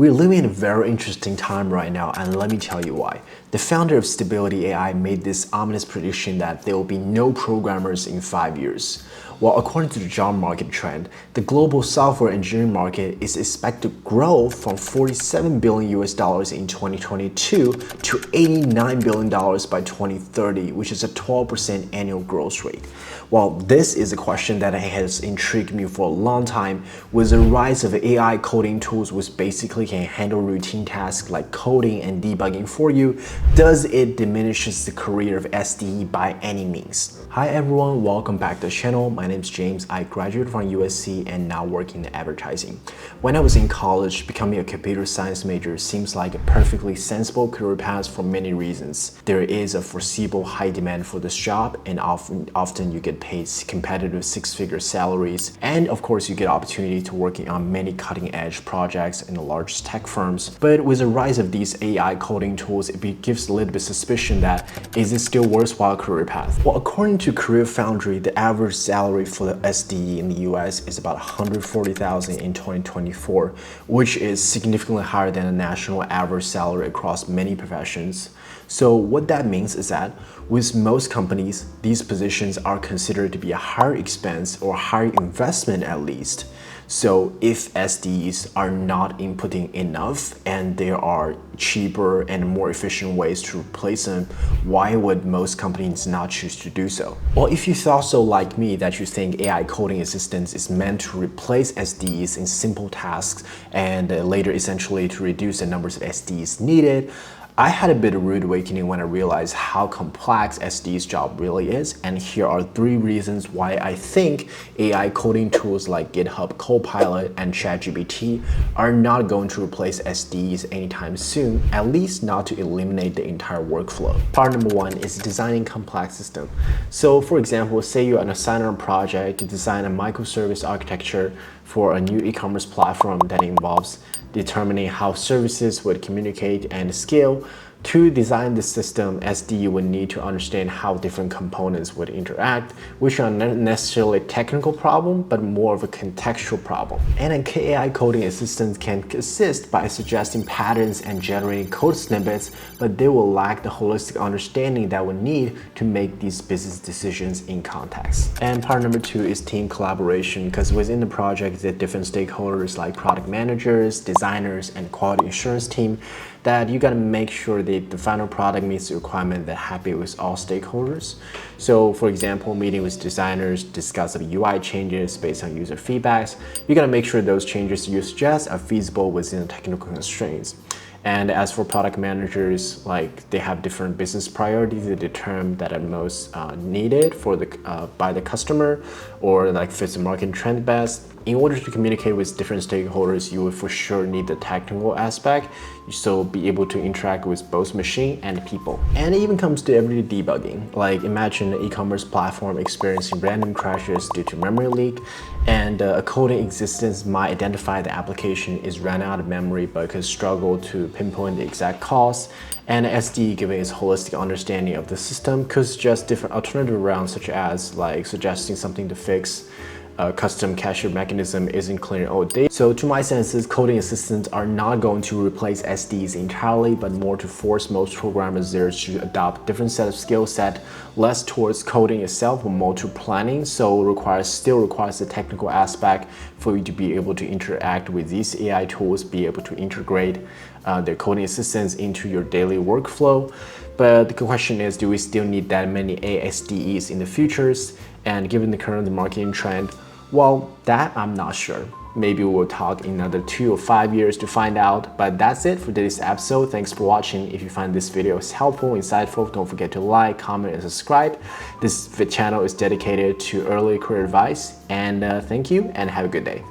We're living in a very interesting time right now, and let me tell you why. The founder of Stability AI made this ominous prediction that there will be no programmers in 5 years. Well, according to the job market trend, the global software engineering market is expected to grow from $47 billion in 2022 to $89 billion by 2030, which is a 12% annual growth rate. Well, this is a question that has intrigued me for a long time. With the rise of AI coding tools which basically can handle routine tasks like coding and debugging for you, does it diminish the career of SDE by any means? Hi everyone, welcome back to the channel. My name is James. I graduated from USC and now work in advertising. When I was in college, becoming a computer science major seems like a perfectly sensible career path for many reasons. There is a foreseeable high demand for this job, and often you get paid competitive six-figure salaries, and of course you get opportunity to working on many cutting-edge projects in the largest tech firms. But with the rise of these AI coding tools, it gives a little bit suspicion that is it still worthwhile career path? Well, according to Career Foundry, the average salary for the SDE in the US is about $140,000 in 2024, which is significantly higher than the national average salary across many professions. So what that means is that with most companies, these positions are considered to be a higher expense or higher investment at least. So if SDEs are not inputting enough and there are cheaper and more efficient ways to replace them, why would most companies not choose to do so? Well, if you thought so like me, that you think AI coding assistance is meant to replace SDEs in simple tasks and later essentially to reduce the numbers of SDEs needed, I had a bit of rude awakening when I realized how complex SDE's job really is, and here are 3 reasons why I think AI coding tools like GitHub Copilot and ChatGPT are not going to replace SDEs anytime soon, at least not to eliminate the entire workflow. Part number 1 is designing complex system. So for example, say you're assigned on a project to design a microservice architecture for a new e-commerce platform that involves determining how services would communicate and scale. To design the system, SDE would need to understand how different components would interact, which are not necessarily a technical problem, but more of a contextual problem. And an AI coding assistant can assist by suggesting patterns and generating code snippets, but they will lack the holistic understanding that we need to make these business decisions in context. And part number 2 is team collaboration, because within the project, there are different stakeholders like product managers, designers, and quality assurance team, that you gotta make sure that the final product meets the requirement that happy with all stakeholders. So for example, meeting with designers, discuss the UI changes based on user feedbacks. You gotta make sure those changes you suggest are feasible within the technical constraints. And as for product managers, like they have different business priorities that determine that are most needed for by the customer, or like fits the market trend best. In order to communicate with different stakeholders, you will for sure need the technical aspect, so be able to interact with both machine and people. And it even comes to everyday debugging. Like imagine an e-commerce platform experiencing random crashes due to memory leak, and a coding existence might identify the application is ran out of memory but could struggle to pinpoint the exact cause. And SDE, given its holistic understanding of the system, could suggest different alternative routes, such as like suggesting something to fix custom cache mechanism isn't clear all day. So to my senses, coding assistants are not going to replace SDEs entirely, but more to force most programmers there to adopt different set of skill set, less towards coding itself, but more to planning. So still requires the technical aspect for you to be able to interact with these AI tools, be able to integrate their coding assistants into your daily workflow. But the question is, do we still need that many SDEs in the futures? And given the current marketing trend, well, that I'm not sure. Maybe we'll talk in another 2 or 5 years to find out. But that's it for today's episode. Thanks for watching. If you find this video is helpful, insightful, don't forget to like, comment, and subscribe. This channel is dedicated to early career advice. And thank you and have a good day.